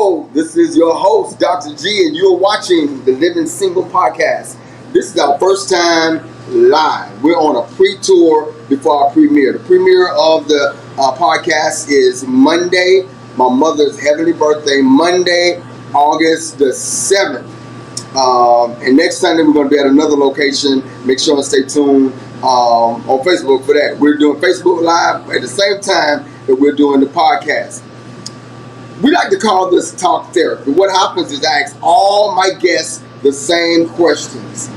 Hello, this is your host, Dr. G, and you're watching the Living Single Podcast. This is our first time live. We're on a pre-tour before our premiere. The premiere of the podcast is Monday, my mother's heavenly birthday, Monday, August the 7th. And next Sunday, we're going to be at another location. Make sure and stay tuned on Facebook for that. We're doing Facebook Live at the same time that we're doing the podcast. We like to call this talk therapy. What happens is I ask all my guests the same questions.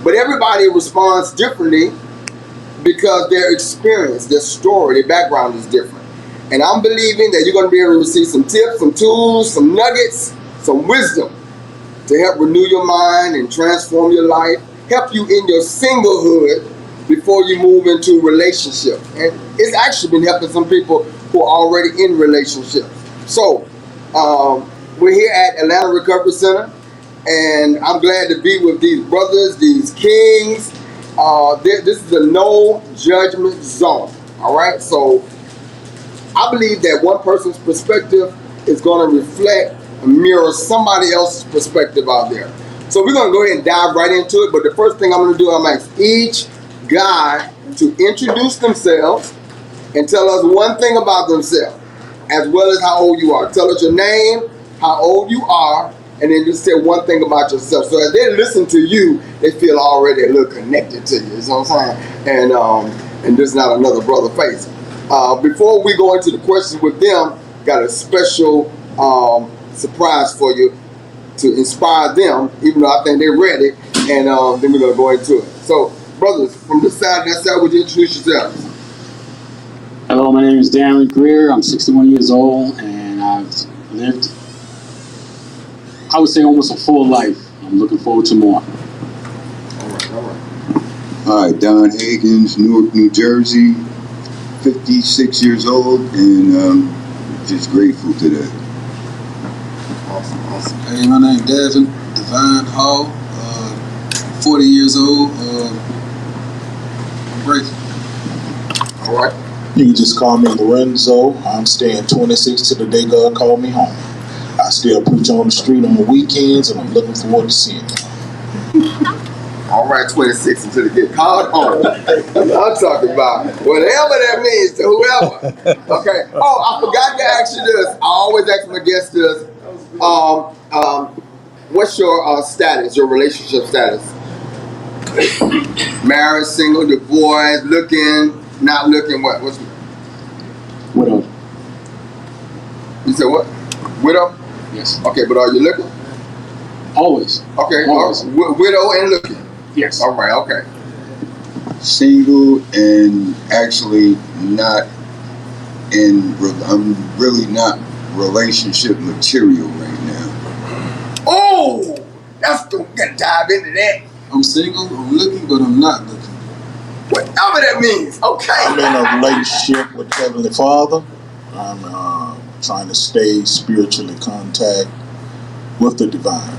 But everybody responds differently because their experience, their story, their background is different. And I'm believing that you're going to be able to receive some tips, some tools, some nuggets, some wisdom to help renew your mind and transform your life, help you in your singlehood before you move into a relationship. And it's actually been helping some people who are already in relationships. So, we're here at Atlanta Recovery Center, and I'm glad to be with these brothers, these kings. This is a no judgment zone, all right? So, I believe that one person's perspective is going to reflect and mirror somebody else's perspective out there. So, we're going to go ahead and dive right into it, but the first thing I'm going to do, I'm going to ask each guy to introduce themselves and tell us one thing about themselves, as well as how old you are. Tell us your name, how old you are, and then just say one thing about yourself. So as they listen to you, they feel already a little connected to you. You know what I'm saying? And there's not another brother face. Before we go into the questions with them, got a special surprise for you to inspire them, even though I think they're ready, and then we're going to go into it. So, brothers, from this side and that side, would you introduce yourselves? Hello, my name is Darren Greer. I'm 61 years old, and I've lived, I would say, almost a full life. I'm looking forward to more. All right. Hi, Don Higgins, Newark, New Jersey, 56 years old, and just grateful today. Awesome. Hey, my name is Divine Hall, 40 years old. I'm grateful. All right. You can just call me Lorenzo. I'm staying 26 till the day God called me home. I still preach on the street on the weekends, and I'm looking forward to seeing you. All right, 26 until they get called home. I'm talking about whatever that means to whoever. Okay. Oh, I forgot to ask you this. I always ask my guests this. What's your status, your relationship status? Married, single, divorced, looking, not looking, what? What's Widow. You said what? Widow? Yes. Okay, but are you looking? Always. Okay, Always. Widow and looking. Yes. All right, okay. Single and actually not I'm really not relationship material right now. Oh, we gotta dive into that. I'm single, I'm looking, but I'm not looking. Whatever that means. Okay. I'm in a relationship with Heavenly Father. I'm trying to stay spiritually in contact with the divine.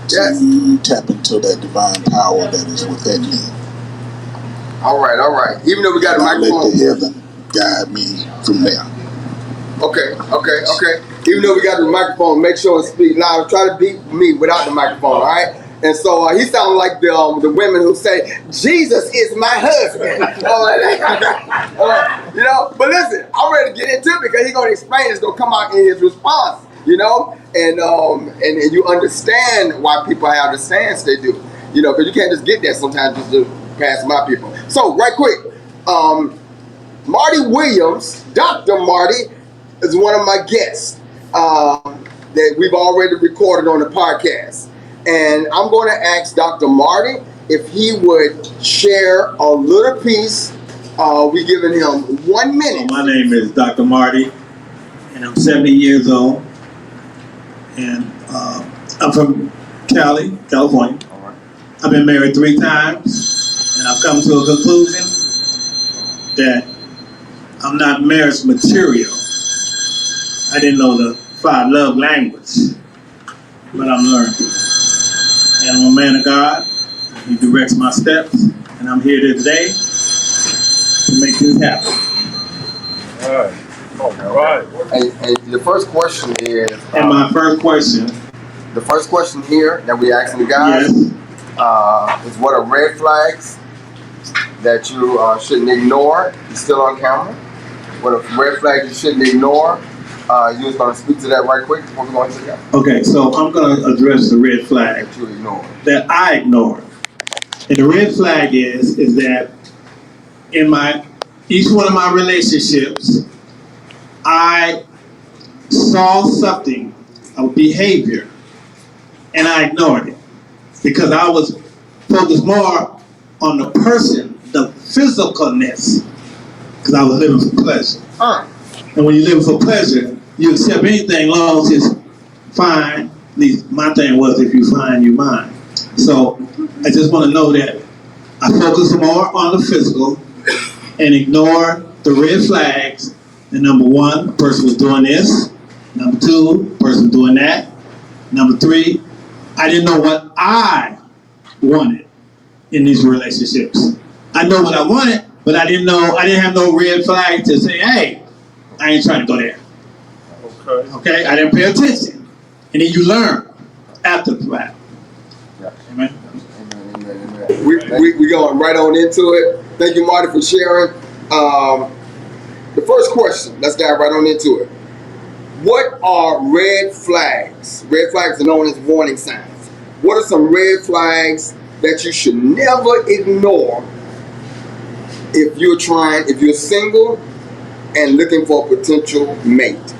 Yes. To tap into that divine power that is within me. All right. Even though we got a I let microphone. the heaven guide me from there. Okay. Even though we got the microphone, make sure and speak loud. Try to beat me without the microphone, all right? And so he sounded like the women who say, Jesus is my husband. But listen, I'm ready to get into it because he's going to explain it. It's going to come out in his response, and you understand why people have the stance they do, because you can't just get that sometimes just to pass my people. So, right quick, Marty Williams, Dr. Marty, is one of my guests that we've already recorded on the podcast. And I'm going to ask Dr. Marty if he would share a little piece. We're giving him 1 minute. My name is Dr. Marty, and I'm 70 years old. And I'm from Cali, California. All right. I've been married 3 times, and I've come to a conclusion that I'm not marriage material. I didn't know the 5 love language, but I'm learning. And I'm a man of God. He directs my steps, and I'm here today to make this happen. All right. Right. And the first question is. And my first question. The first question here that we asking the guys is, what are red flags that you shouldn't ignore? You're still on camera. What are red flags you shouldn't ignore? You was going to speak to that right quick before we go into that. Okay, so I'm going to address the red flag that you ignore. That I ignore. And the red flag is that in each one of my relationships, I saw something, a behavior, and I ignored it because I was focused more on the person, the physicalness, because I was living for pleasure. And when you're living for pleasure, you accept anything long as it's fine. At least my thing was, if you fine, you mine. So I just want to know that I focus more on the physical and ignore the red flags. And number one, the person was doing this. Number two, the person was doing that. Number three, I didn't know what I wanted in these relationships. I know what I wanted, but I didn't have no red flag to say, hey, I ain't trying to go there. Okay, I didn't pay attention. And then you learn after the fact. Amen. We going right on into it. Thank you, Marty, for sharing. The first question, let's dive right on into it. What are red flags? Red flags are known as warning signs. What are some red flags that you should never ignore if you're single and looking for a potential mate?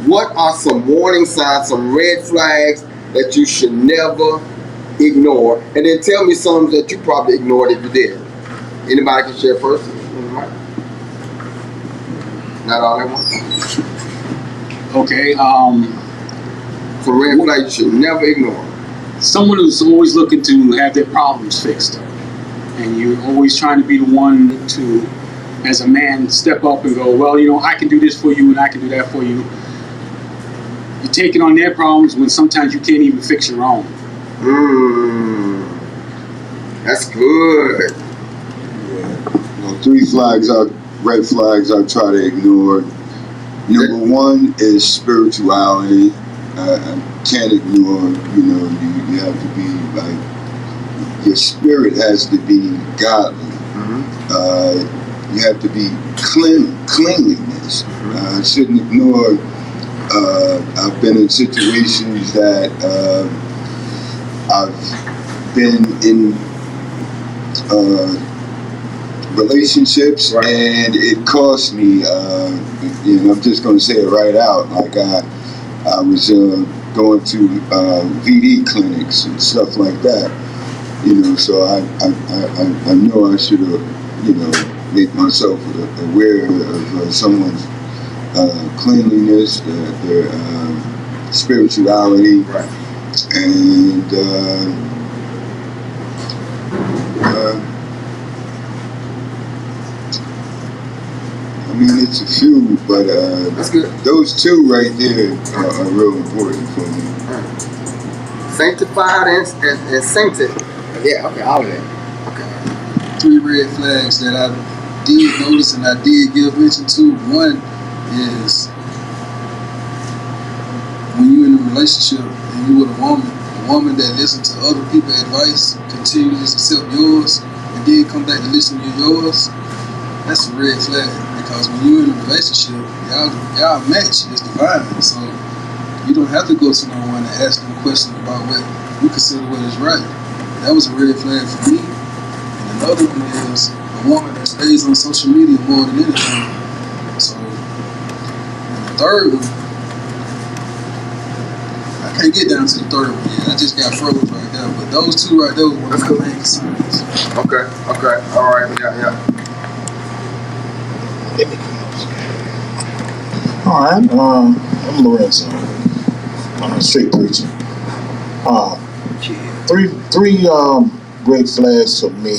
What are some warning signs, some red flags that you should never ignore? And then tell me some that you probably ignored if you did. Anybody can share first? Not all at once. Okay. So red flags you should never ignore. Someone who's always looking to have their problems fixed, and you're always trying to be the one to, as a man, step up and go, well, I can do this for you and I can do that for you. You're taking on their problems when sometimes you can't even fix your own. That's good. Yeah. Red flags I try to ignore. Number one is spirituality. I can't ignore, you have to be your spirit has to be godly. You have to be cleanliness. I shouldn't ignore, I've been in situations that I've been in relationships, right, and it cost me, I'm just going to say it right out, like I was going to VD clinics and stuff like that, so I know I should have, make myself aware of someone's cleanliness, their spirituality, right, and it's a few, but those two right there are real important for me. Sanctified and sainted. Yeah, okay, all of that. Okay. 3 red flags that I did notice and I did give mention to. One is when you're in a relationship and you with a woman that listens to other people's advice, continues to accept yours, and then come back to listen to yours, that's a red flag. Because when you're in a relationship, y'all match is divine. So you don't have to go to no one and ask them a question about what you consider what is right. That was a red flag for me. And another one is a woman that stays on social media more than anything. So, and the third one, I can't get down to the third one yet. I just got froze right there. But those two right there were one of my main concerns. Okay, all right, yeah. All right, I'm Lorenzo. I'm a straight preacher. Three red flags for me.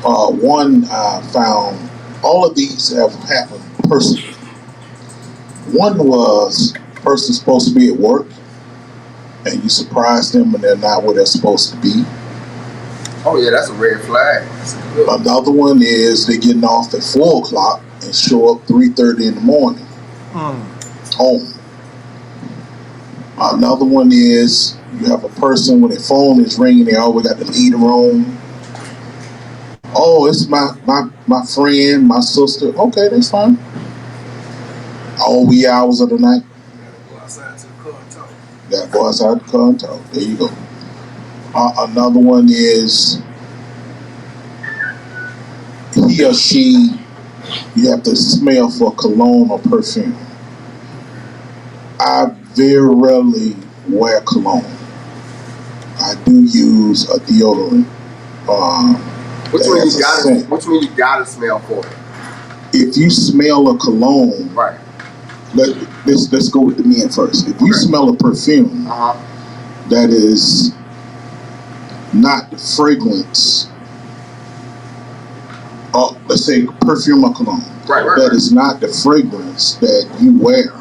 One, I found all of these have happened personally. One was a person supposed to be at work, and you surprise them and they're not where they're supposed to be. Oh yeah, that's a red flag. Another one is they're getting off at 4 o'clock and show up 3:30 in the morning home. Another one is you have a person when their phone is ringing, they always got to leave the room. Oh, it's my friend, my sister. Okay, that's fine. All wee hours of the night. Go outside to the car and talk. Gotta go outside the car and talk. There you go. Another one is he or she, you have to smell for cologne or perfume. I very rarely wear cologne. I do use a deodorant. Which one you gotta smell for it? If you smell a cologne, Right. Let's go with the men first. If you smell a perfume that is not the fragrance, let's say perfume or cologne, that is not the fragrance that you wear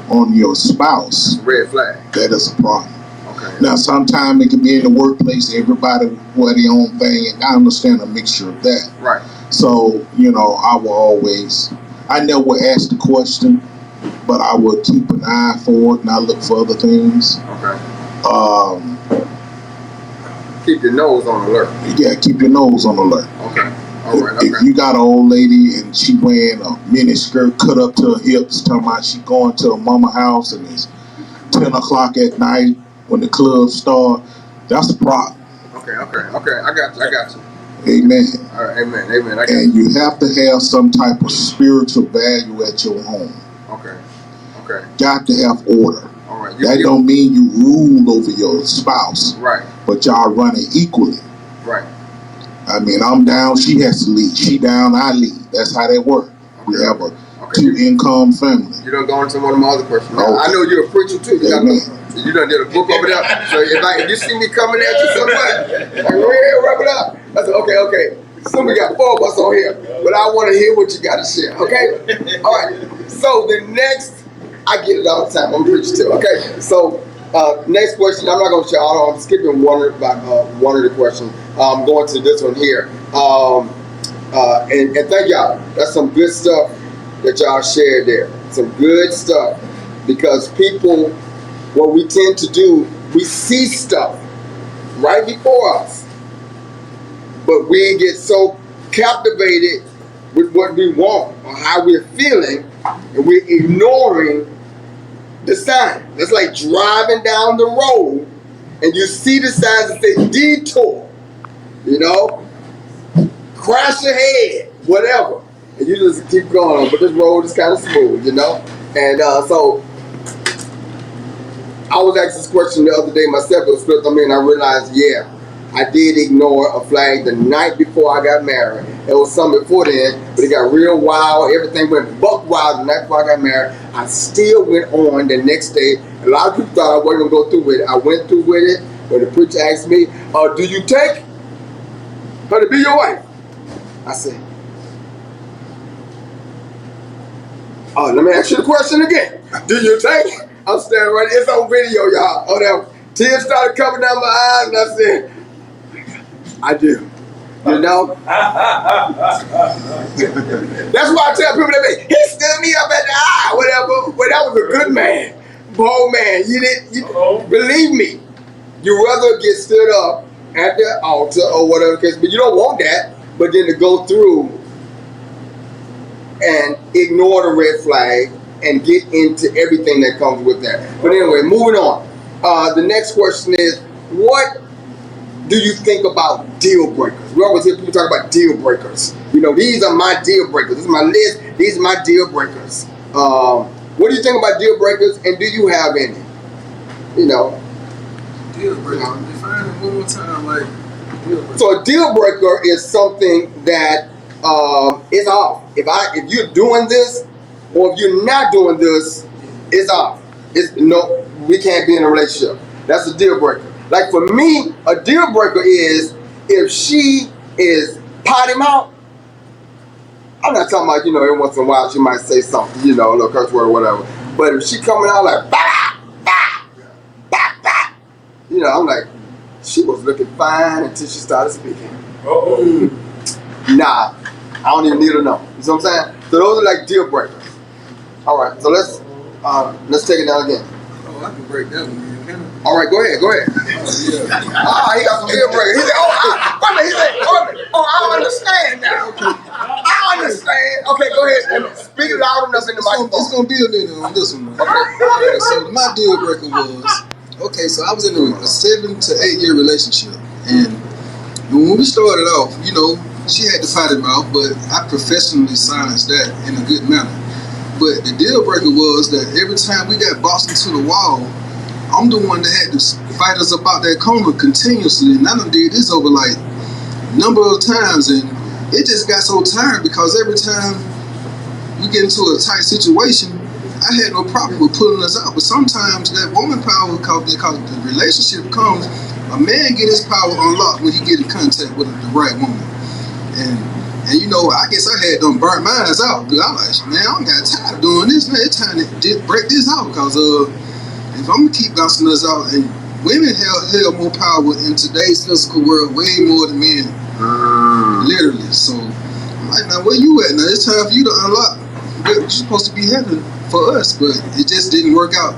on your spouse, red flag. that is a problem. Okay. Now, sometimes it can be in the workplace, everybody wear their own thing, and I understand a mixture of that. Right. So, I never ask the question, but I would keep an eye for it and I look for other things. Okay. Keep your nose on alert. Yeah, keep your nose on alert. Okay. All right. Okay. If you got an old lady and she wearing a mini skirt cut up to her hips, talking about she going to her mama house and it's 10 o'clock at night when the club start, that's a problem. Okay. I got you. Amen. All right. Amen. I got And you have to have some type of spiritual value at your home. Okay. Got to have order. All right. That don't mean you rule over your spouse. Right. But y'all run it equally. Right. I mean, I'm down, she has to lead. She down, I lead. That's how that works. We have a two-income family. You don't go into one of my other questions. Okay. I know you're a preacher too. You done did a book over there. So if you see me coming at you somewhere, like, wrap it up. I said, okay. So we got 4 of us on here, but I want to hear what you got to share. Okay. All right. So the next, I get it all the time. I'm a preacher too. Okay. So next question. I'm not going to share all. I'm skipping one of the questions. I'm going to this one here. And thank y'all. That's some good stuff that y'all shared there. Some good stuff, because people, what we tend to do, we see stuff right before us, but we get so captivated with what we want or how we're feeling, and we're ignoring the sign. It's like driving down the road and you see the signs that say detour, crash ahead, whatever, and you just keep going. But this road is kind of smooth, And so I was asked this question the other day myself. It was flipped on me, and I realized, I did ignore a flag the night before I got married. It was some before then, but it got real wild. Everything went buck wild the night before I got married. I still went on the next day. A lot of people thought I wasn't going to go through with it. I went through with it. When the preacher asked me, do you take her to be your wife? I said, let me ask you the question again. Do you take? I'm standing right, it's on video, y'all. That tears started coming down my eyes, and I said, I do. That's why I tell people that he stood me up at the eye, whatever. But that was a good man, bold man. You believe me. You rather get stood up at the altar or whatever case, but you don't want that. But then to go through and ignore the red flag and get into everything that comes with that. But anyway, moving on. The next question is, what do you think about deal breakers? We always hear people talk about deal breakers. These are my deal breakers. This is my list. These are my deal breakers. What do you think about deal breakers, and do you have any? Deal breaker. Define it one more time, like deal breaker. So a deal breaker is something that is off. If you're doing this, or if you're not doing this, it's off. We can't be in a relationship. That's a deal breaker. Like for me, a deal breaker is if she is potty mouth. I'm not talking about, every once in a while she might say something, a little curse word or whatever. But if she coming out like, bah, bah, bah, bah, I'm like, she was looking fine until she started speaking. Nah, I don't even need to know. You see what I'm saying? So those are like deal breakers. All right, so let's take it down again. Oh, I can break that one, man. Can I? All right, go ahead. Oh, yeah. He got some deal breakers. He said, I understand now. I understand. Okay, go ahead and speak loud enough in the microphone. It's gonna be a minute on this one, man. Okay, so my deal breaker was, okay, so I was in a 7 to 8 year relationship, and when we started off, you know, she had the potty mouth, but I professionally silenced that in a good manner. But the deal breaker was that every time we got boxed into the wall, I'm the one that had to fight us about that corner continuously, and I done did this over like number of times, and it just got so tired because every time we get into a tight situation, I had no problem with pulling us out. But sometimes that woman power, because the relationship comes, a man get his power unlocked when he get in contact with the right woman. And you know, I guess I had them burnt mine out, because I'm like, man, I don't got time of doing this, man. It's time to break this out, because if I'm gonna keep bouncing us out, and women held more power in today's physical world, way more than men, literally. So I'm like, now where you at? Now it's time for you to unlock what you're supposed to be having for us, but it just didn't work out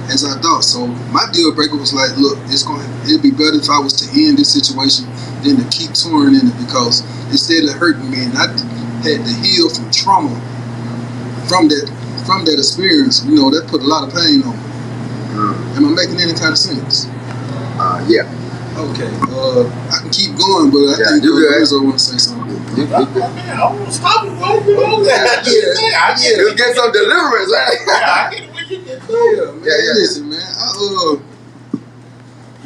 as I thought. So my deal breaker was like, look, it'd be better if I was to end this situation than to keep touring in it, because instead of hurting me, and I had to heal from trauma from that experience. You know, that put a lot of pain on me. Am I making any kind of sense? Yeah. Okay. I can keep going, but I think Rizzo want to say something. I won't stop it, bro. Yeah. You get some deliverance, right? Yeah, man. Listen, man.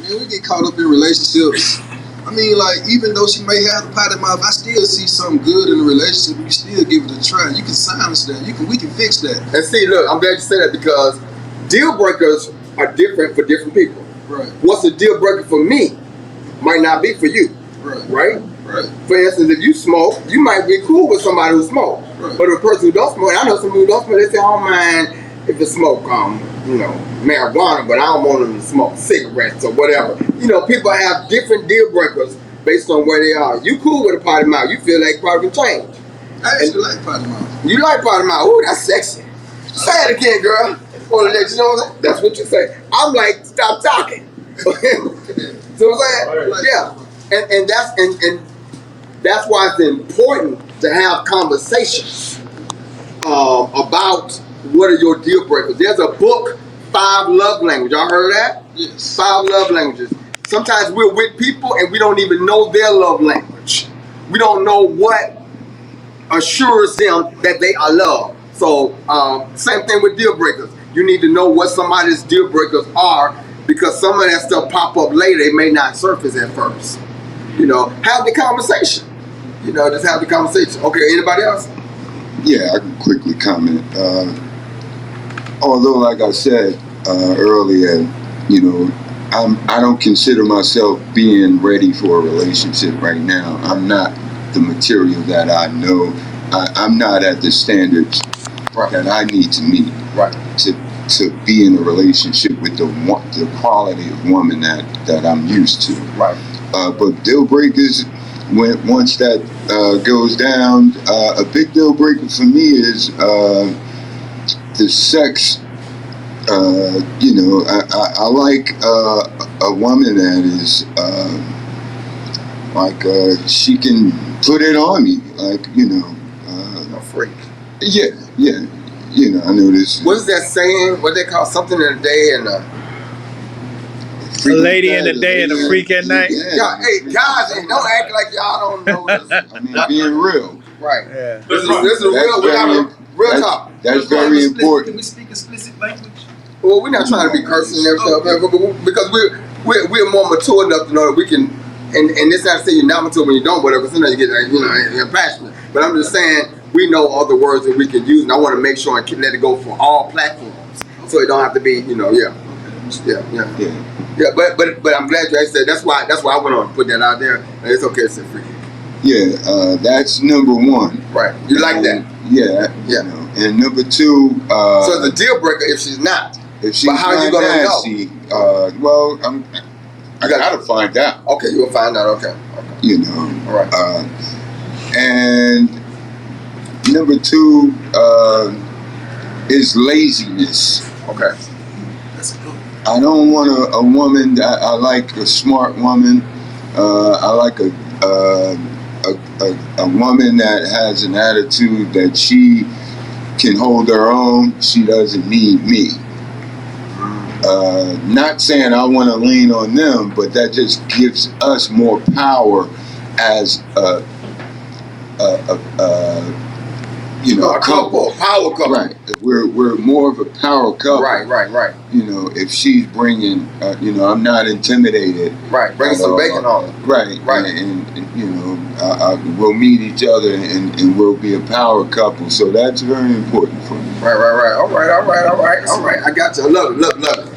Man, we get caught up in relationships. I mean, like, even though she may have the potty mouth, I still see something good in the relationship. You still give it a try. You can silence that. We can fix that. And see, look, I'm glad you said that, because deal breakers are different for different people. Right. What's a deal breaker for me might not be for you. Right? For instance, if you smoke, you might be cool with somebody who smokes. Right. But a person who don't smoke, I know some who don't smoke, they say, I don't mind if it smoke, marijuana, but I don't want them to smoke cigarettes or whatever. You know, people have different deal breakers based on where they are. You cool with a potty mouth, you feel like probably can change. I actually like potty mouth. You like potty mouth, ooh, that's sexy. Say it again, girl. Or let you know, that's what you say. I'm like, stop talking. See what I'm saying? Yeah. And that's why it's important to have conversations about what are your deal breakers. There's a book, 5 Love Languages. Y'all heard of that? Yes. 5 Love Languages. Sometimes we're with people and we don't even know their love language. We don't know what assures them that they are loved. So same thing with deal breakers. You need to know what somebody's deal breakers are, because some of that stuff pop up later. It may not surface at first. You know, have the conversation. You know, just have the conversation. Okay, anybody else? Yeah, I can quickly comment. Although, like I said earlier, you know, I don't consider myself being ready for a relationship right now. I'm not the material that I know. I'm not at the standards that I need to meet to be in a relationship with the quality of woman that I'm used to. Right. But deal breakers, once that goes down, a big deal breaker for me is the sex. You know, I like a woman that is she can put it on me, like, you know. A freak. Yeah. You know, I know this. What's that saying? What they call something in the day and a lady in the day and a freak at night. Yeah, hey guys, don't act like y'all don't know this. I mean, being real. Right. Yeah. This is real. We got real talk. That's very important. Can we speak explicit language? Well, we're not trying to be cursing and everything, because we're more mature enough to know that we can. And it's not to say you're not mature when you don't, whatever. Sometimes you get you're passionate. But I'm just saying we know other words that we can use, and I want to make sure and let it go for all platforms, so it don't have to be, yeah. But I'm glad you said. That's why I went on and put that out there. And it's okay to say free. Yeah, that's number one. Right. You like that? Yeah. You know. And number 2. So it's a deal breaker if she's not. If she's how not you gonna nasty, know? Well, I gotta find out. Okay, you'll find out. Okay. You know. All right. And Number two is laziness. Okay. That's a good one. I don't want a woman. I like a smart woman. I like a woman that has an attitude that she can hold her own. She doesn't need me. Not saying I want to lean on them, but that just gives us more power as a couple. Power couple. Right. We're more of a power couple. Right. You know, if she's bringing, I'm not intimidated. Right. Bring some bacon on it. Right. And you know, we'll meet each other and we'll be a power couple. So that's very important for me. Right. All right. I got you. I love it.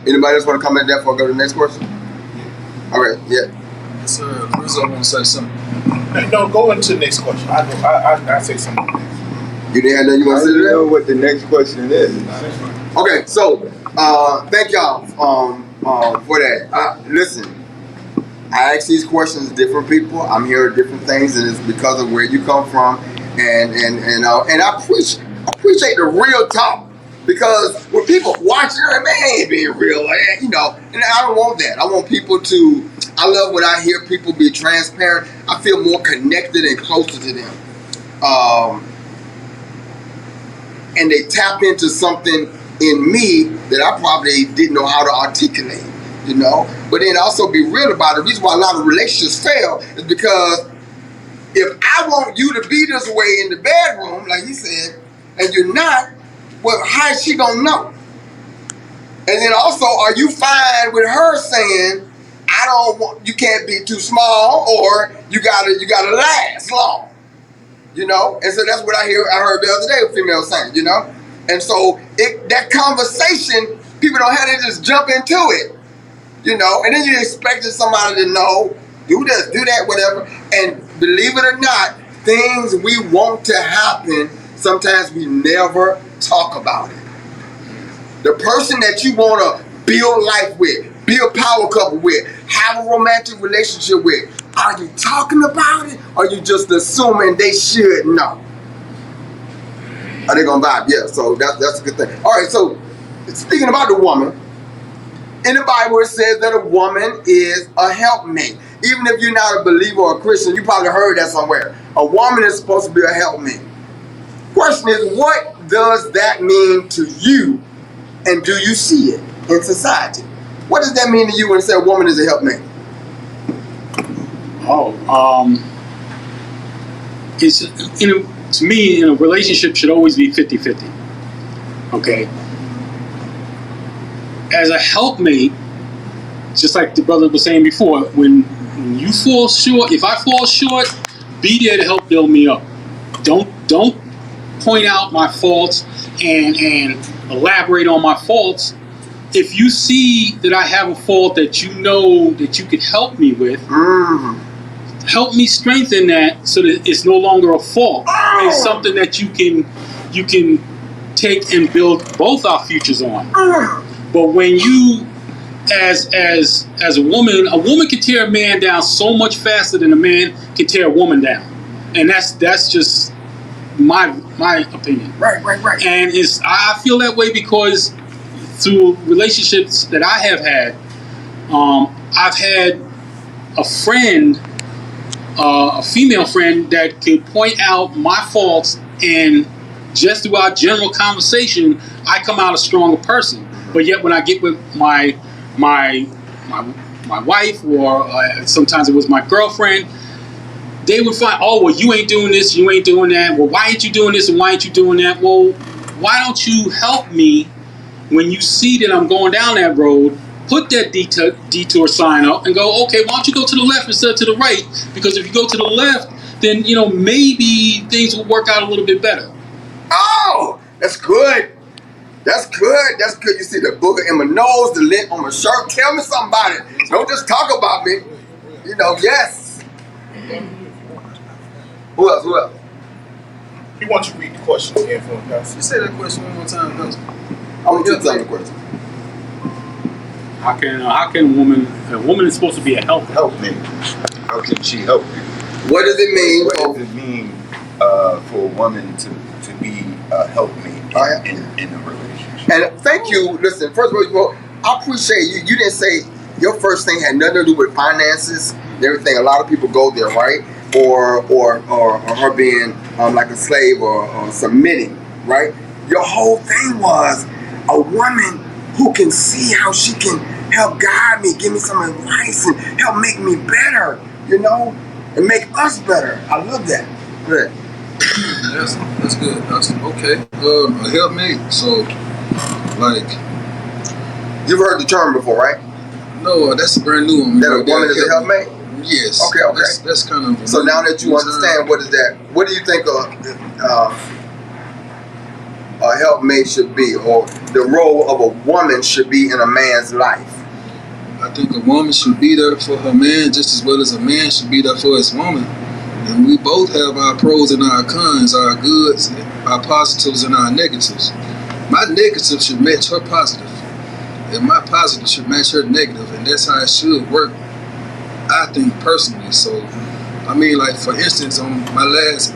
Anybody else want to comment there before I go to the next question? All right. Yeah. Yes, sir. Rizzo want to say something. No, go into the next question. I say something next. You didn't have nothing you want I to say don't to know that? what the next question is. Okay, so thank y'all for that. Listen, I ask these questions to different people. I'm hearing different things, and it's because of where you come from, and I appreciate the real talk, because when people watch it, man, ain't being real, and I don't want that. I want people to. I love when I hear people be transparent. I feel more connected and closer to them. And they tap into something in me that I probably didn't know how to articulate, But then also be real about it. The reason why a lot of relationships fail is because if I want you to be this way in the bedroom, like he said, and you're not, well, how is she gonna know? And then also, are you fine with her saying, you can't be too small, or you gotta last long? And so that's what I heard the other day a female saying, and so that conversation, people don't have to just jump into it, and then you're expecting somebody to know, do this, do that, whatever, and believe it or not, things we want to happen, sometimes we never talk about it. The person that you want to build life with, build power couple with, have a romantic relationship with, are you talking about it, or are you just assuming they should know? Are they gonna vibe? Yeah, so that's a good thing. All right, so speaking about the woman, in the Bible it says that a woman is a helpmate. Even if you're not a believer or a Christian, you probably heard that somewhere. A woman is supposed to be a helpmate. Question is, what does that mean to you, and do you see it in society? What does that mean to you when it says a woman is a helpmate? It's to me, a relationship should always be 50-50. Okay. As a helpmate, just like the brother was saying before, when you fall short, if I fall short, be there to help build me up. Don't point out my faults and elaborate on my faults. If you see that I have a fault that you know that you could help me with, help me strengthen that so that it's no longer a fault. It's something that you can take and build both our futures on. But when you, as a woman can tear a man down so much faster than a man can tear a woman down, and that's just my opinion. Right. And I feel that way because through relationships that I have had, I've had a friend, a female friend that could point out my faults, and just through our general conversation, I come out a stronger person. But yet when I get with my wife, or sometimes it was my girlfriend, they would find, oh, well, you ain't doing this, you ain't doing that. Well, why ain't you doing this and why ain't you doing that? Well, why don't you help me when you see that I'm going down that road? Put that detour sign up and go, okay, why don't you go to the left instead of to the right? Because if you go to the left, then, maybe things will work out a little bit better. Oh, that's good. That's good. You see the booger in my nose, the lint on my shirt. Tell me something about it. Don't just talk about me. Yes. Who else? He wants you to read the question again for him, guys. You say that question one more time, guys. I want you to tell me the question. How can a woman is supposed to be a helper? Help me. How can she help you? What does it mean? What does it mean for a woman to be a helpmate in a relationship. And thank you. Listen, first of all, I appreciate you. You didn't say your first thing had nothing to do with finances and everything. A lot of people go there, right? Or her being like a slave or submitting, right? Your whole thing was a woman who can see how she can help guide me, give me some advice, and help make me better, and make us better. I love that. Good. That's good. That's okay. A helpmate. So, like, you've heard the term before, right? No, that's a brand new one. That a woman is a helpmate? Yes. Okay. That's kind of. So now that you understand, what is that? What do you think a helpmate should be, or the role of a woman should be in a man's life? I think a woman should be there for her man just as well as a man should be there for his woman. And we both have our pros and our cons, our goods, our positives and our negatives. My negative should match her positive, and my positive should match her negative, and that's how it should work, I think, personally. So, I mean, like, for instance, on my last,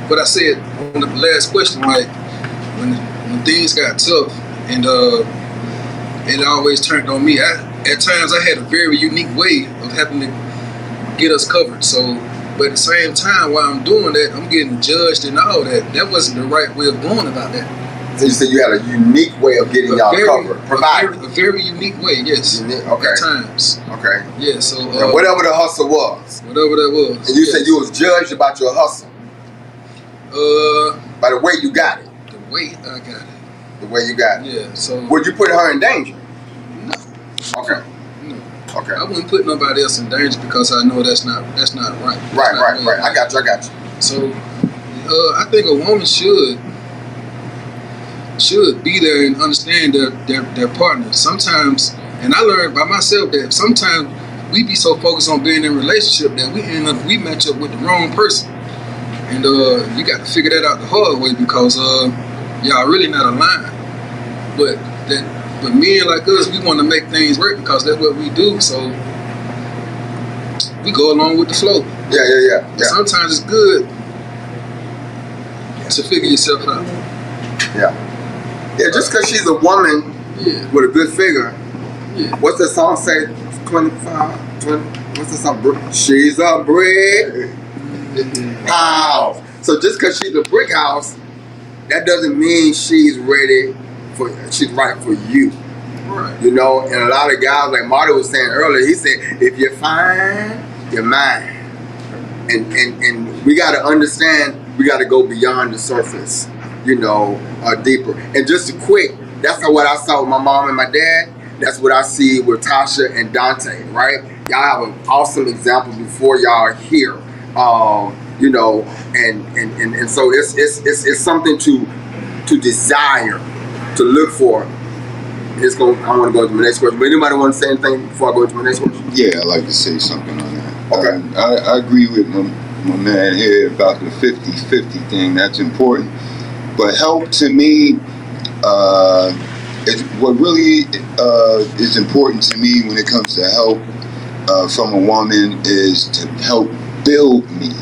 what I said on the last question, like, when things got tough and it always turned on me, at times I had a very unique way of having to get us covered. So, but at the same time, while I'm doing that, I'm getting judged and all that. That wasn't the right way of going about that. So you said you had a unique way of getting y'all covered, provided. A very unique way, yes. Okay. At times. Okay. Yeah. So whatever the hustle was. Whatever that was. And you said you was judged about your hustle. By the way you got it. The way I got it. The way you got it. Yeah. So. Would you put her in danger? No. Okay. No. Okay. I wouldn't put nobody else in danger because I know that's not right. Right. I got you. So, I think a woman should be there and understand their partner. Sometimes, and I learned by myself that sometimes we be so focused on being in a relationship that we match up with the wrong person, and you got to figure that out the hard way because y'all really not aligned. But men like us, we want to make things work because that's what we do. So we go along with the flow. Yeah. But sometimes it's good to figure yourself out. Yeah, just because she's a woman with a good figure. Yeah. What's the song say? 25, 20, what's the song? She's a brick house. So just because she's a brick house, that doesn't mean she's right for you. Right. And a lot of guys, like Marty was saying earlier, he said, if you're fine, you're mine. And we got to understand, we got to go beyond the surface, deeper. And just quick, that's not what I saw with my mom and my dad. That's what I see with Tasha and Dante, right? Y'all have an awesome example before y'all are here, and so it's something to desire, to look for. I want to go to my next question. But anybody want to say anything before I go to my next question? Yeah, I'd like to say something on that. Okay. I agree with my man here about the 50-50 thing. That's important. But help to me, what really is important to me when it comes to help from a woman is to help build me.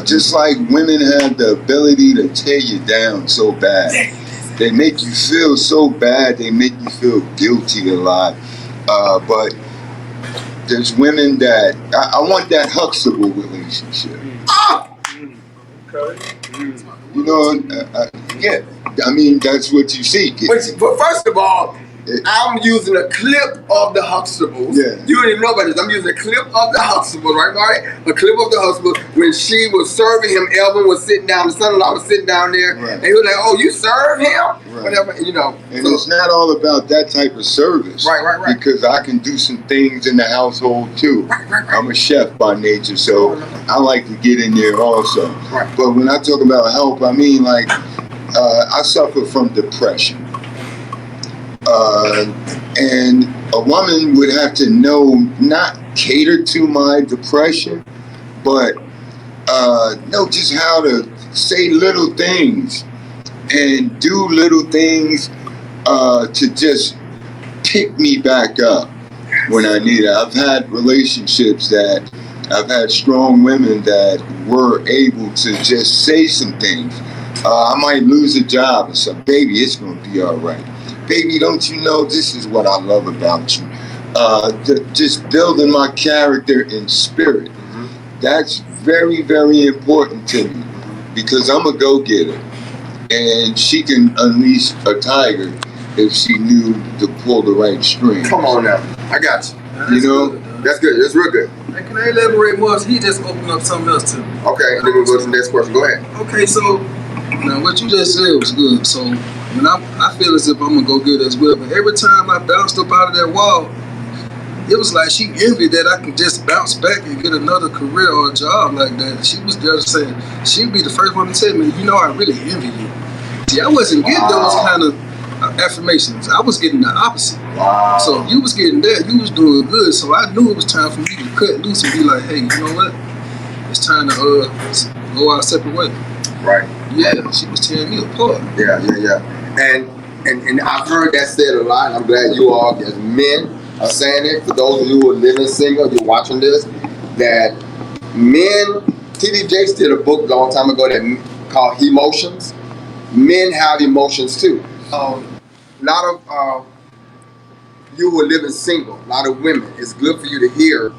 Just like women have the ability to tear you down so bad. They make you feel so bad, they make you feel guilty a lot. But there's women that, I want that Huxtable relationship. Yeah, I mean, that's what you seek. But first of all, I'm using a clip of the Huxtables. Yeah. You don't even know about this. I'm using a clip of the Huxtables, right, Marty? A clip of the Huxtables when she was serving him. Elvin was sitting down. The son-in-law was sitting down there, right. And he was like, "Oh, you serve him?" Right. Whatever, And it's not all about that type of service, right. Because I can do some things in the household too. Right. I'm a chef by nature, so I like to get in there also. Right. But when I talk about help, I mean like I suffer from depression. And a woman would have to not cater to my depression, but know just how to say little things and do little things to just pick me back up when I need it. I've had relationships I've had strong women that were able to just say some things. I might lose a job and say, baby, it's going to be all right. Baby, don't you know this is what I love about you? Just building my character and spirit. That's very, very important to me because I'm a go-getter. And she can unleash a tiger if she knew to pull the right string. Come on now. I got you. You know? That's good. That's real good. Hey, can I elaborate more? He just opened up something else to me. Okay, then we'll go to the next question. Go ahead. Okay, so now what you just said was good. So when I feel as if I'm gonna go good as well, but every time I bounced up out of that wall, it was like she envied that I could just bounce back and get another career or a job like that. She was just saying, she'd be the first one to tell me, you know, I really envy you. See, I wasn't getting those kind of affirmations. I was getting the opposite. Wow. So you was getting that, you was doing good. So I knew it was time for me to cut loose and be like, hey, you know what? It's time to go our separate way. Right. Yeah, she was tearing me apart. Yeah. And I've heard that said a lot. I'm glad you all, as men, are saying it. For those of you who are living single, you're watching this, that men, T.D. Jakes did a book a long time ago that called Emotions. Men have emotions too. A lot of you who are living single, a lot of women, it's good for you to hear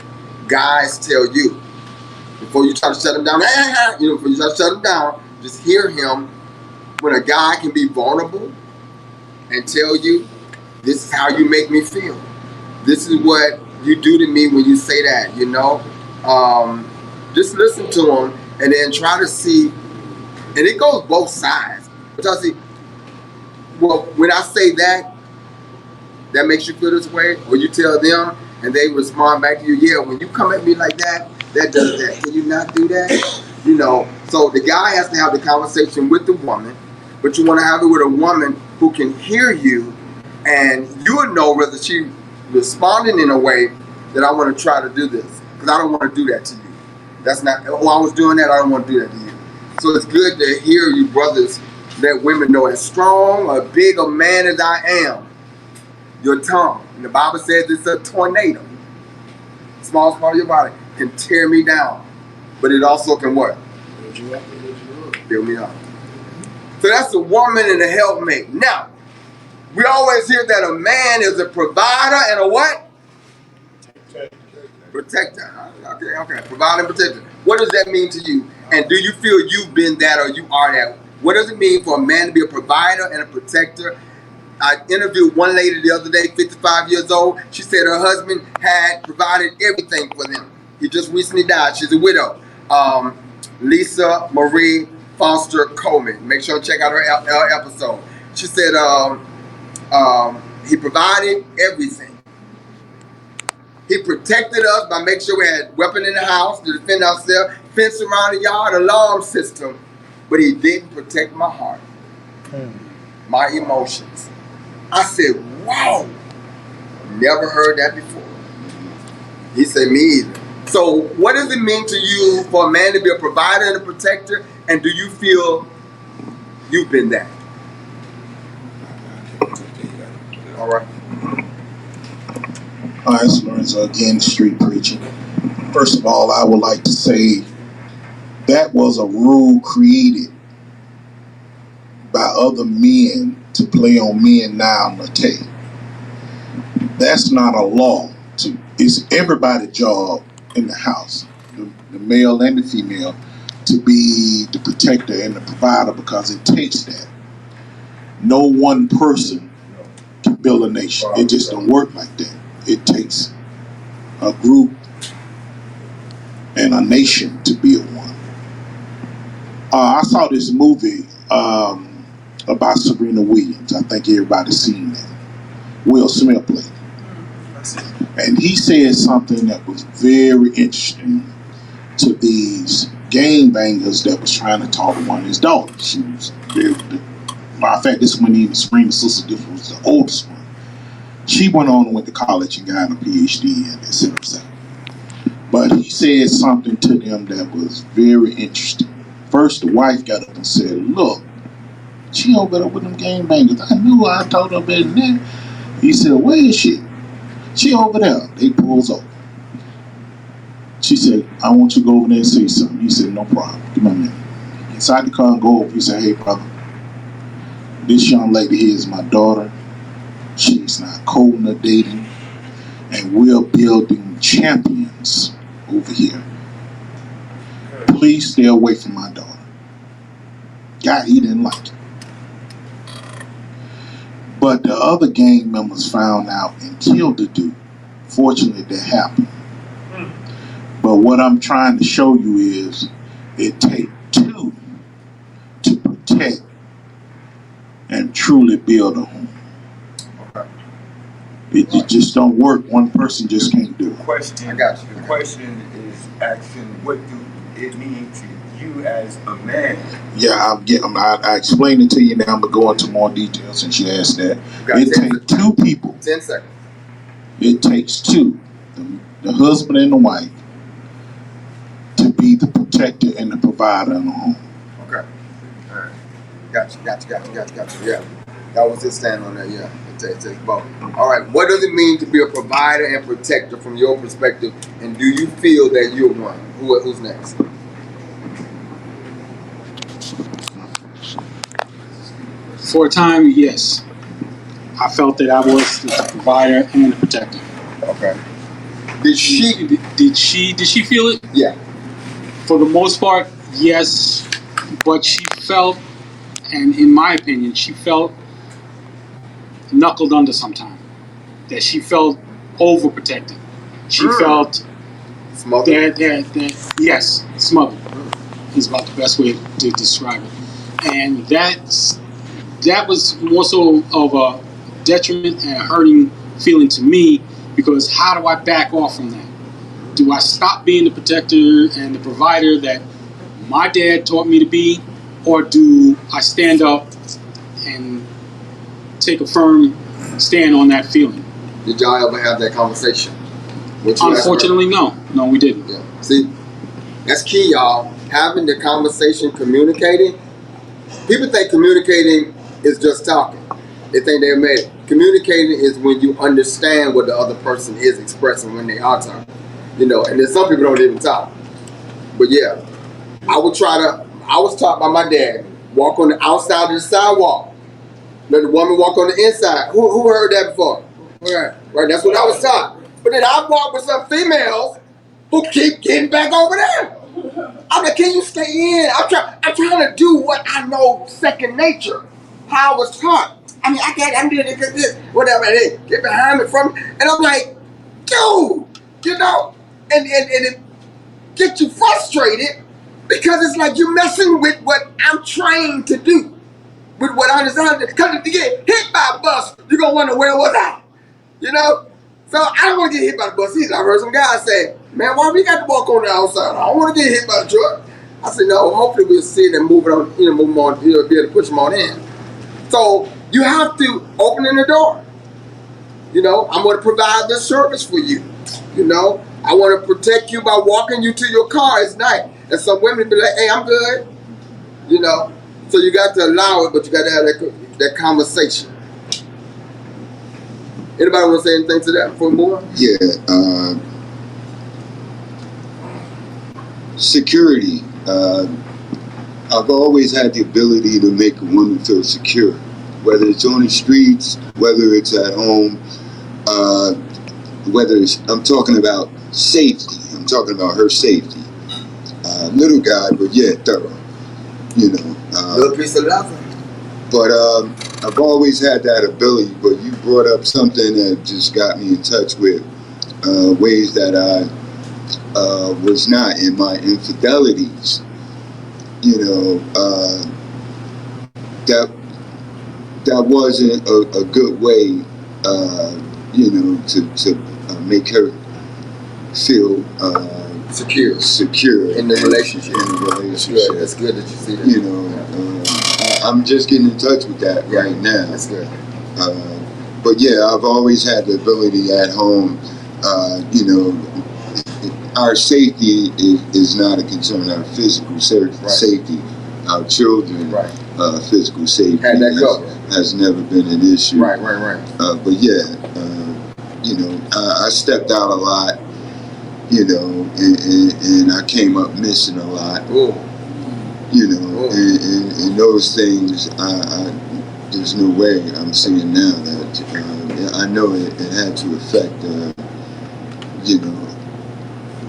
guys tell you, before you try to shut him down, before you try to shut him down, just hear him when a guy can be vulnerable and tell you, this is how you make me feel. This is what you do to me when you say that, you know? Just listen to him and then try to see, and it goes both sides. But I see, well, when I say that makes you feel this way, or you tell them and they respond back to you, yeah, when you come at me like that, that does that. Can you not do that? You know, so the guy has to have the conversation with the woman, but you want to have it with a woman who can hear you, and you would know whether she responding in a way that I want to try to do this, because I don't want to do that to you. That's not, I was doing that, I don't want to do that to you. So it's good to hear you brothers let women know, as strong or big a man as I am, your tongue, and the Bible says it's a tornado. Small part of your body can tear me down, but it also can what? Build me up. So that's a woman and a helpmate. Now, we always hear that a man is a provider and a what? Protector. Okay. Provider and protector. What does that mean to you? And do you feel you've been that or you are that? What does it mean for a man to be a provider and a protector? I interviewed one lady the other day, 55 years old. She said her husband had provided everything for them. He just recently died. She's a widow. Lisa Marie Foster Coleman. Make sure to check out her episode. She said he provided everything. He protected us by making sure we had weapon in the house to defend ourselves, fence around the yard, alarm system. But he didn't protect my heart, my emotions. I said, wow, never heard that before. He said, me either. So what does it mean to you for a man to be a provider and a protector? And do you feel you've been that? All right. All right, so Lorenzo, again, street preaching. First of all, I would like to say that was a rule created by other men to play on men naivete. That's not a law. It's everybody's job in the house, the male and the female, to be the protector and the provider, because it takes that. No one person can build a nation. It just don't work like that. It takes a group and a nation to build one. I saw this movie about Serena Williams. I think everybody's seen that. Will Smith played. And he said something that was very interesting to these game bangers that was trying to talk to one of his daughters. She was very, matter of fact, this one even Serena's sister, this was the oldest one. She went on and went to college and got a PhD and et cetera, et cetera. But he said something to them that was very interesting. First, the wife got up and said, look, she over there with them game bangers. I knew I told her better than that. He said, where is she? She over there. They pulls over. She said, I want you to go over there and say something. He said, no problem. Give me a minute. Inside the car and go over. He said, hey, brother, this young lady here is my daughter. She's not cold nor dating. And we're building champions over here. Please stay away from my daughter. God, he didn't like it. But the other gang members found out and killed the dude. Fortunately, that happened. But what I'm trying to show you is it takes two to protect and truly build a home. It just don't work. One person just can't do it. Question. I got you. The question is asking, what do it mean to you as a man? Yeah, I explained it to you now. I'm going to go into more details since you asked that. It takes two people. 10 seconds. It takes two, the husband and the wife, to be the protector and the provider in the home. Okay. All right. Gotcha. Yeah. That was his stand on that. Yeah. It takes both. All right. What does it mean to be a provider and protector from your perspective? And do you feel that you're one? Who's next? For a time, yes. I felt that I was the provider and the protector. Okay. Did she feel it? Yeah. For the most part, yes. But she felt, and in my opinion, she felt knuckled under sometimes. That she felt overprotected. She felt smothered. That yes, smothered is about the best way to describe it. And that was more so of a detriment and a hurting feeling to me, because how do I back off from that? Do I stop being the protector and the provider that my dad taught me to be, or do I stand up and take a firm stand on that feeling? Did y'all ever have that conversation? Unfortunately, no. No, we didn't. Yeah. See, that's key, y'all. Having the conversation, communicating. People think communicating is just talking. They think they're made it. Communicating is when you understand what the other person is expressing when they are talking. You know, and then some people don't even talk. But yeah, I was taught by my dad, walk on the outside of the sidewalk. Let the woman walk on the inside. Who heard that before? Right, that's what I was taught. But then I walk with some females who keep getting back over there. I'm like, can you stay in? I'm trying to do what I know second nature, how I was taught. I mean, I'm doing this, whatever. Hey, get behind me from me. And I'm like, dude, you know, and it gets you frustrated because it's like you're messing with what I'm trained to do, with what I designed to. Because if you get hit by a bus, you're going to wonder, where was I? You know? So I don't want to get hit by the bus either. I heard some guys say, man, why we got to walk on the outside? I don't want to get hit by the truck. I said, no, hopefully we'll see it and move it on, move them on, be able to push them on in. So you have to open the door. You know, I'm going to provide this service for you. You know, I want to protect you by walking you to your car at night. And some women be like, hey, I'm good. You know, so you got to allow it, but you got to have that conversation. Anybody want to say anything to that before we move on? Yeah. Security. I've always had the ability to make a woman feel secure, whether it's on the streets, whether it's at home, whether it's, I'm talking about safety. I'm talking about her safety. Little guy, but yeah, thorough. You know. Little piece of love. But I've always had that ability. But you brought up something that just got me in touch with ways that I was not in my infidelities. You know, that wasn't a good way, you know, to make her feel secure in the relationship. That's good that you see that. You know, I'm just getting in touch with that right now. That's good. But yeah, I've always had the ability at home. You know, our safety is not a concern. Our physical safety, our children, physical safety has never been an issue. Right. But yeah, you know, I stepped out a lot you know, and I came up missing a lot. Ooh. You know, and those things, there's no way I'm seeing now that I know it had to affect, you know,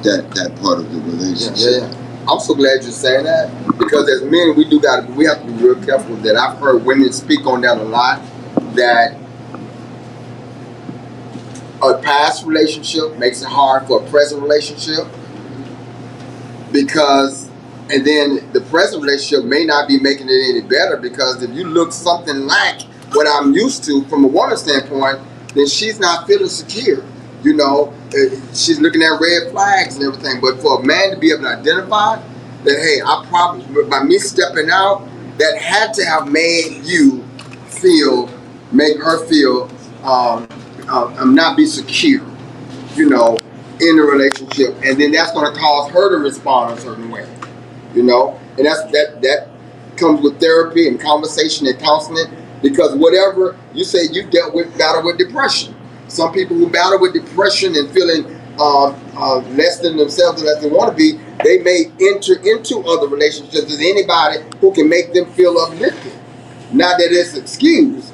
that part of the relationship. Yeah. I'm so glad you're saying that, because as men, we have to be real careful. That I've heard women speak on that a lot. That a past relationship makes it hard for a present relationship, because, and then the present relationship may not be making it any better, because if you look something like what I'm used to from a woman's standpoint, then she's not feeling secure. You know, she's looking at red flags and everything. But for a man to be able to identify that, hey, I probably, by me stepping out, that had to have made make her feel, not be secure, you know, in the relationship, and then that's going to cause her to respond a certain way, you know, and that comes with therapy and conversation and counseling, because whatever you say, you battle with depression. Some people who battle with depression and feeling less than themselves and less than they want to be, they may enter into other relationships with anybody who can make them feel uplifted. Not that it's excused,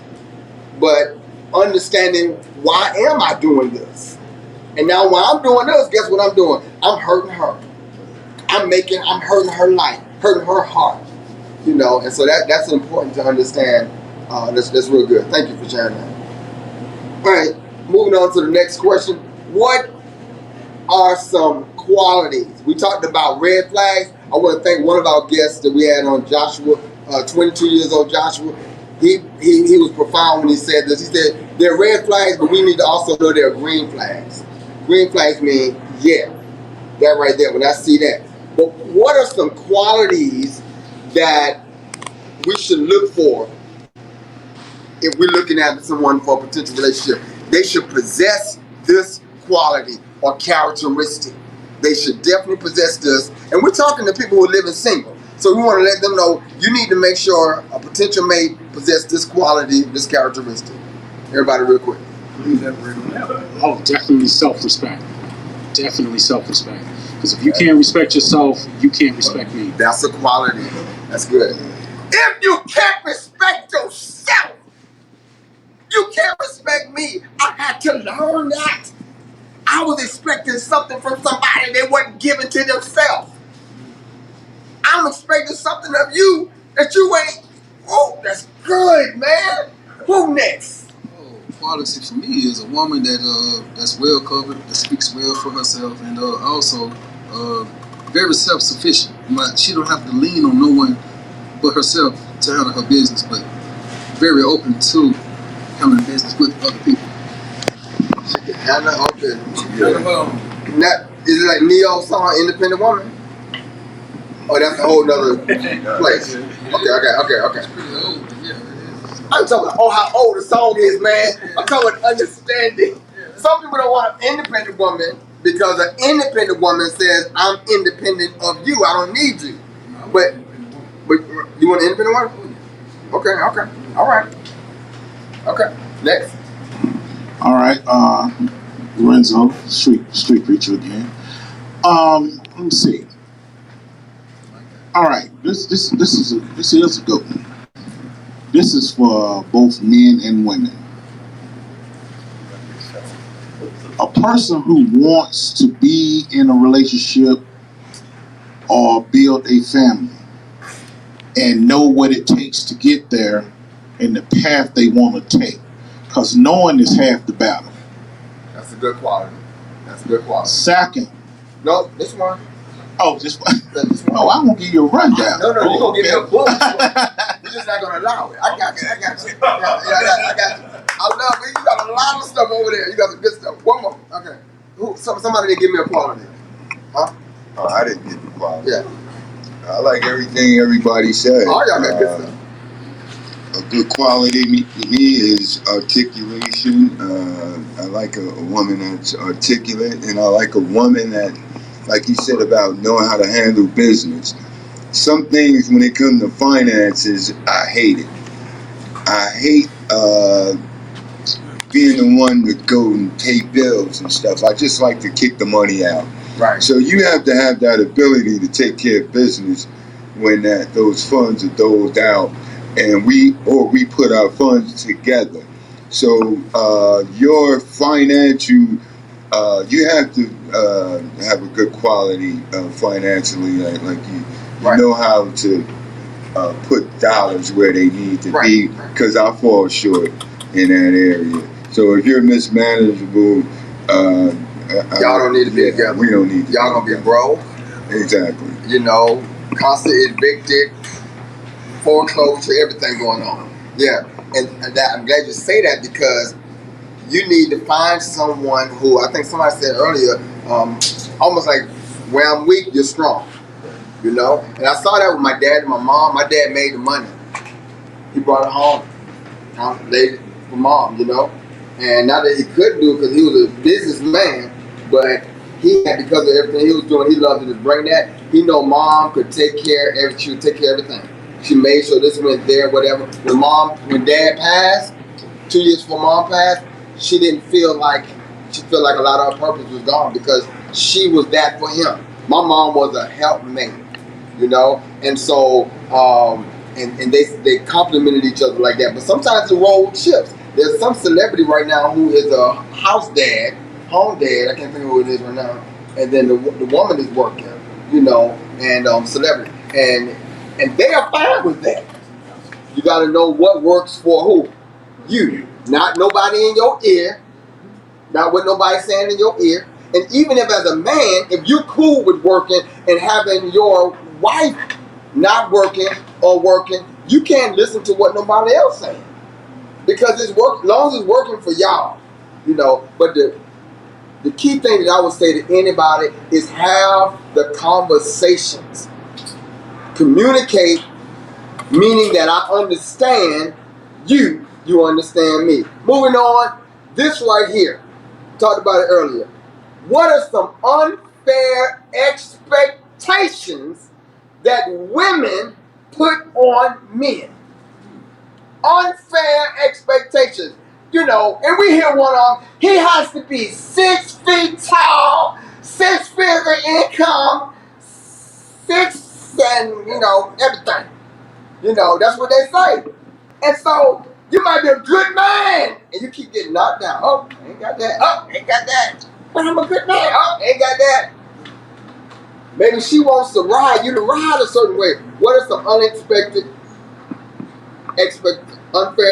but understanding, why am I doing this? And now while I'm doing this, guess what I'm doing? I'm hurting her. I'm hurting her life, hurting her heart. You know, and so that's important to understand. That's real good. Thank you for sharing that. All right, moving on to the next question. What are some qualities? We talked about red flags. I want to thank one of our guests that we had on, Joshua, 22 years old Joshua. He was profound when he said this. He said, there are red flags, but we need to also know there are green flags. Green flags mean, yeah, that right there, when I see that. But what are some qualities that we should look for if we're looking at someone for a potential relationship? They should possess this quality or characteristic. They should definitely possess this. And we're talking to people who are living single. So we want to let them know, you need to make sure a potential mate possess this quality, this characteristic. Everybody real quick. Oh, definitely self-respect. Definitely self-respect. Because if you can't respect yourself, you can't respect me. That's a quality. That's good. If you can't respect yourself, you can't respect me. I had to learn that. I was expecting something from somebody they wasn't giving to themselves. I'm expecting something of you that you ain't. Oh, that's good, man. Who next? Quality for me is a woman that's well covered, that speaks well for herself, and also very self-sufficient. She don't have to lean on no one but herself to handle her business, but very open to handling business with other people. Hannah open. That is it like Neo's song "Independent Woman"? Oh, that's a whole nother place. Okay. I'm talking about how old the song is, man. I'm talking about understanding. Some people don't want an independent woman because an independent woman says, I'm independent of you. I don't need you. But you want an independent woman? Okay. All right. Okay. Next. All right, Lorenzo, street preacher again. Let me see. All right, this is a good one. This is for both men and women. A person who wants to be in a relationship or build a family and know what it takes to get there and the path they want to take. Because knowing is half the battle. That's a good quality. Second. No, this one. Oh, this one. Oh, I'm going to give you a rundown. No, you're going to give me a book. You're just not going to allow it. I got you. I got you. I love it. You got a lot of stuff over there. You got some good stuff. One more. Okay. Somebody didn't give me a quality. Huh? Oh, I didn't get the quality. Yeah. I like everything everybody said. Oh, y'all got good stuff. A good quality to me is articulation. I like a woman that's articulate, and I like a woman that, like you said about knowing how to handle business. Some things when it comes to finances, I hate it. I hate being the one to go and pay bills and stuff. I just like to kick the money out. Right. So you have to have that ability to take care of business when those funds are doled out, and we put our funds together. So your financial, you have to have a good quality financially, like you Right. know how to put dollars where they need to be, because I fall short in that area. So if you're mismanageable, y'all don't need to be together. We don't need to. Y'all gonna be broke. Exactly. You know, constantly evicted, foreclosure, everything going on. Yeah, and that, I'm glad you say that, because you need to find someone who, I think somebody said earlier, almost like, where I'm weak, you're strong. You know, and I saw that with my dad and my mom. My dad made the money. He brought it home, laid it for mom. You know, and not that he couldn't do it because he was a businessman, but he had, because of everything he was doing, he loved to bring that. He know mom could take care of everything. She would take care of everything. She made sure this went there, whatever. When dad passed, 2 years before mom passed, she felt like a lot of her purpose was gone, because she was that for him. My mom was a helpmate, you know, and so and they complimented each other like that. But sometimes the role shifts. There's some celebrity right now who is a house dad, home dad. I can't think of who it is right now. And then the woman is working, you know, and celebrity, and they are fine with that. You got to know what works for who. You, not nobody in your ear, not what nobody's saying in your ear. And even if as a man, if you're cool with working and having your wife not working or working, you can't listen to what nobody else saying, because it's work. As long as it's working for y'all, you know. But the key thing that I would say to anybody is have the conversations, communicate, meaning that I understand you, you understand me. Moving on, this right here, talked about it earlier. What are some unfair expectations that women put on men? Unfair expectations. You know, and we hear one of them, he has to be 6 feet tall, 6-figure income, and, you know, everything. You know, that's what they say. And so, you might be a good man, and you keep getting knocked down. Oh, ain't got that. Oh, ain't got that. But I'm a good man. Oh, ain't got that. Maybe she wants to ride you to ride a certain way. What are some unfair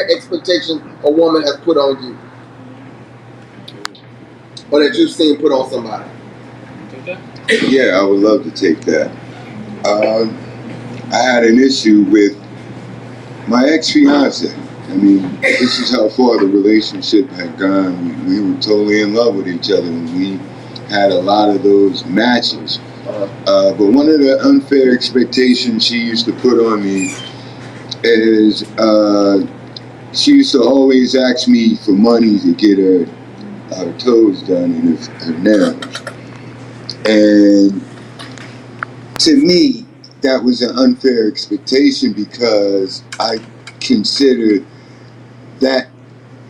expectations a woman has put on you? Or that you've seen put on somebody? Yeah, I would love to take that. I had an issue with my ex-fiance. I mean, this is how far the relationship had gone. We were totally in love with each other, and we had a lot of those matches. But one of the unfair expectations she used to put on me is she used to always ask me for money to get her toes done and her nails. And to me, that was an unfair expectation, because I considered that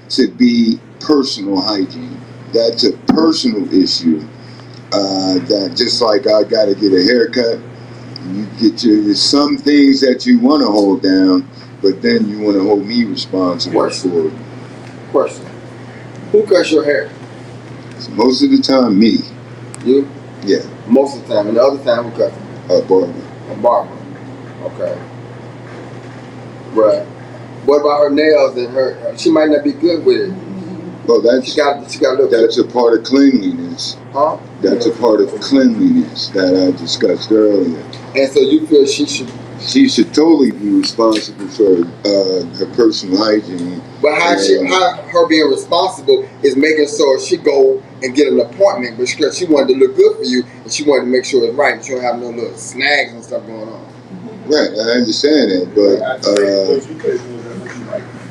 to be personal hygiene. That's a personal issue. That just like I got to get a haircut, you get there's some things that you want to hold down, but then you want to hold me responsible for it. Question. Who cuts your hair? So most of the time, me. You? Yeah. Most of the time. And the other time, who cuts it? Barber. A barber. Okay. Right. What about her nails and her? She might not be good with it. Well, that's she got a little. That's a part of cleanliness. Huh? That's a part of cleanliness that I discussed earlier. And so you feel she should? She should totally be responsible for her personal hygiene. But how her being responsible is making sure she go and get an appointment, but she wanted to look good for you, and she wanted to make sure it's right, and she don't have no little snags and stuff going on. Right, I understand that, but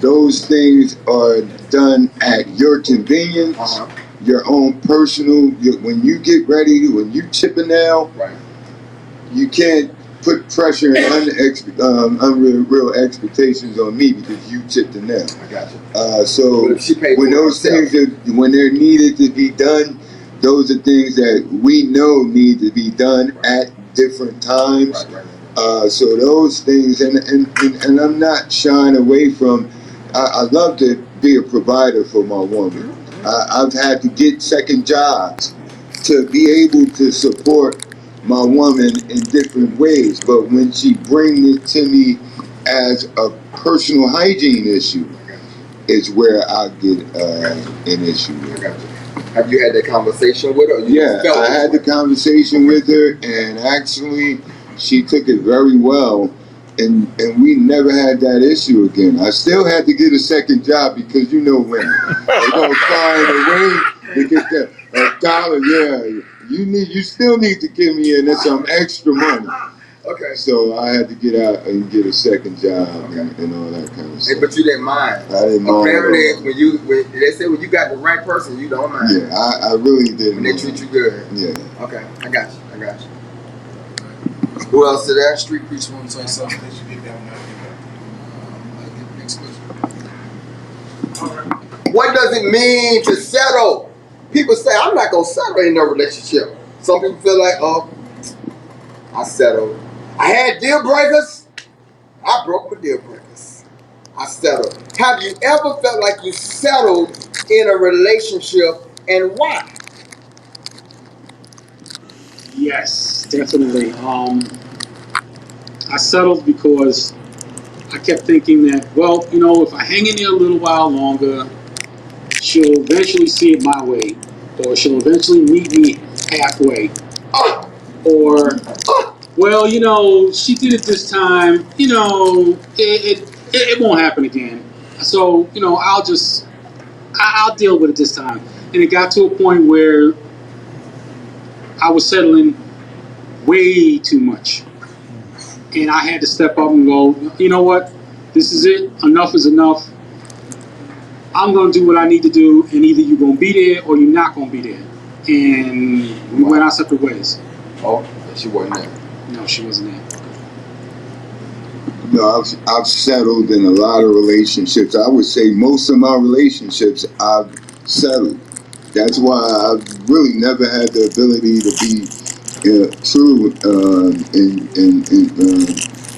those things are done at your convenience, your own personal. When you get ready, when you chip a nail, right, you can't put pressure and unreal expectations on me because you chipped the nail. I got you. So when those things when they're needed to be done, those are things that we know need to be done at different times. So those things, and I'm not shying away from. I love to be a provider for my woman. I've had to get second jobs to be able to support my woman in different ways. But when she brings it to me as a personal hygiene issue, is where I get an issue with her. Have you had that conversation with her? Yeah, I had the conversation with her, and actually, she took it very well, and we never had that issue again. I still had to get a second job because you know women, they gonna find a way to get that dollar. Yeah, you still need to give me some extra money. Okay. So I had to get out and get a second job and all that kind of stuff. But you didn't mind. I didn't mind. Apparently, when they say when you got the right person, you don't mind. Yeah, I really didn't. When they treat you good. Yeah. Okay, I got you. Who else to that? Street preacher want to say something. Next question. What does it mean to settle? People say, I'm not going to settle in no relationship. Some people feel like, oh, I settled. I had deal breakers. I broke my deal breakers. I settled. Have you ever felt like you settled in a relationship, and why? Yes, definitely. I settled because I kept thinking that, well, you know, if I hang in there a little while longer, she'll eventually see it my way, or she'll eventually meet me halfway. Or, well, you know, she did it this time, you know, it won't happen again. So, you know, I'll deal with it this time. And it got to a point where I was settling way too much. And I had to step up and go, you know what? This is it. Enough is enough. I'm going to do what I need to do, and either you're going to be there or you're not going to be there. And we went our separate ways. Oh, she wasn't there. No, she wasn't there. No, I've settled in a lot of relationships. I would say most of my relationships I've settled. That's why I've really never had the ability to be true and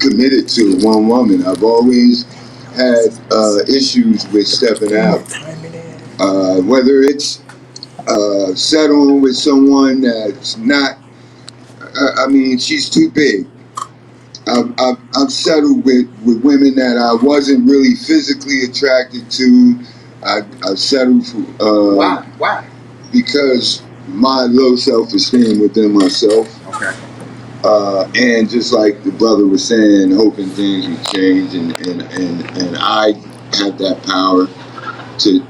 committed to one woman. I've always had issues with stepping out. Whether it's settling with someone that's not, I mean, she's too big. I've settled with women that I wasn't really physically attracted to. I've settled for Why? because my low self-esteem within myself. Okay. And just like the brother was saying, hoping things would change, and I have that power to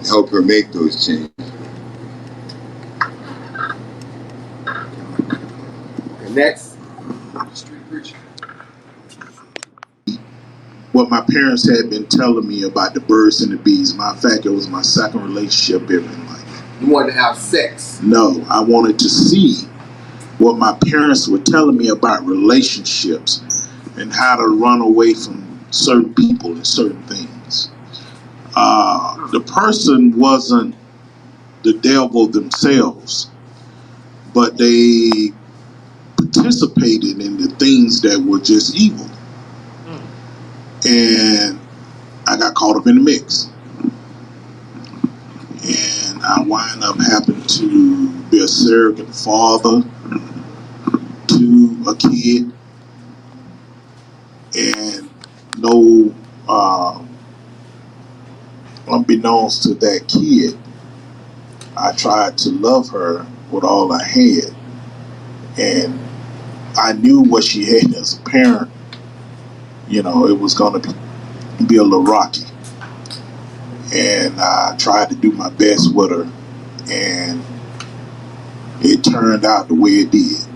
help her make those changes. And next. Street preacher. What my parents had been telling me about the birds and the bees. Matter of fact, it was my second relationship ever in life. You wanted to have sex. No, I wanted to see what my parents were telling me about relationships and how to run away from certain people and certain things. The person wasn't the devil themselves, but they participated in the things that were just evil. And I got caught up in the mix. And I wind up having to be a surrogate father to a kid. And no, unbeknownst to that kid, I tried to love her with all I had. And I knew what she had as a parent. You know, it was going to be a little rocky. And I tried to do my best with her, and it turned out the way it did.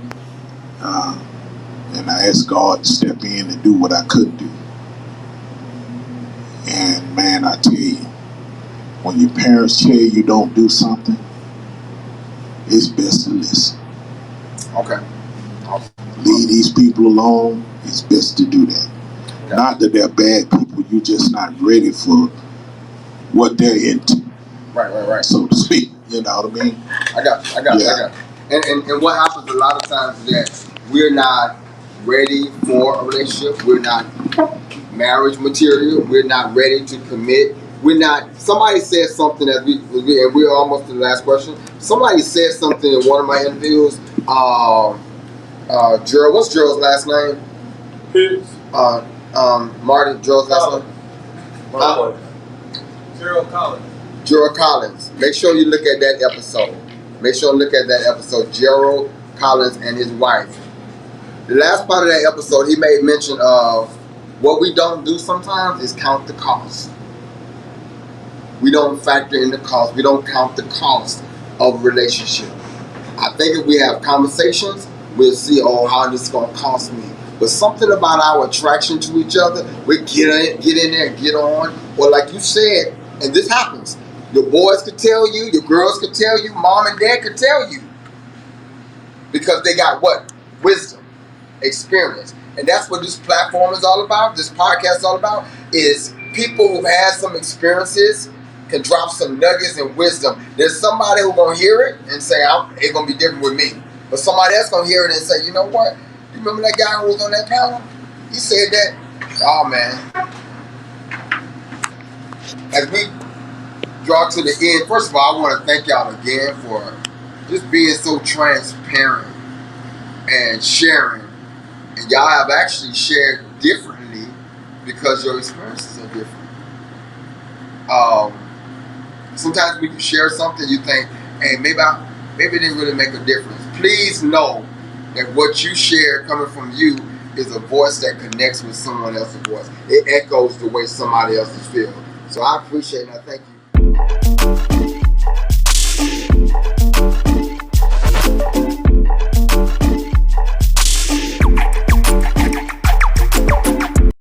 And I asked God to step in and do what I couldn't do. And man, I tell you, when your parents tell you don't do something, it's best to listen. Okay. Leave these people alone. It's best to do that. Not that they're bad people, you're just not ready for what they're into. Right. So to speak. You know what I mean? I got you. And what happens a lot of times is that we're not ready for a relationship. We're not marriage material. We're not ready to commit. We're not. Somebody said something and we're almost to the last question. Somebody said something in one of my interviews. Gerald, what's Gerald's last name? Marty, Gerald's last name? Gerald Collins. Gerald Collins. Make sure you look at that episode. Make sure you look at that episode. Gerald Collins and his wife. The last part of that episode, he made mention of what we don't do sometimes is count the cost. We don't factor in the cost. We don't count the cost of a relationship. I think if we have conversations, we'll see, oh, how this is going to cost me. But something about our attraction to each other, we get in there and get on. Or like you said, and this happens, your boys could tell you, your girls could tell you, mom and dad could tell you. Because they got what? Wisdom, experience. And that's what this platform is all about, this podcast is all about, is people who've had some experiences can drop some nuggets and wisdom. There's somebody who's going to hear it and say, it's going to be different with me. But somebody else going to hear it and say, you know what? You remember that guy who was on that panel? He said that. Oh, man. As we draw to the end, first of all, I want to thank y'all again for just being so transparent and sharing. And y'all have actually shared differently because your experiences are different. Sometimes we can share something, you think, hey, maybe it didn't really make a difference. Please know that what you share coming from you is a voice that connects with someone else's voice. It echoes the way somebody else feels. So I appreciate it and I thank you.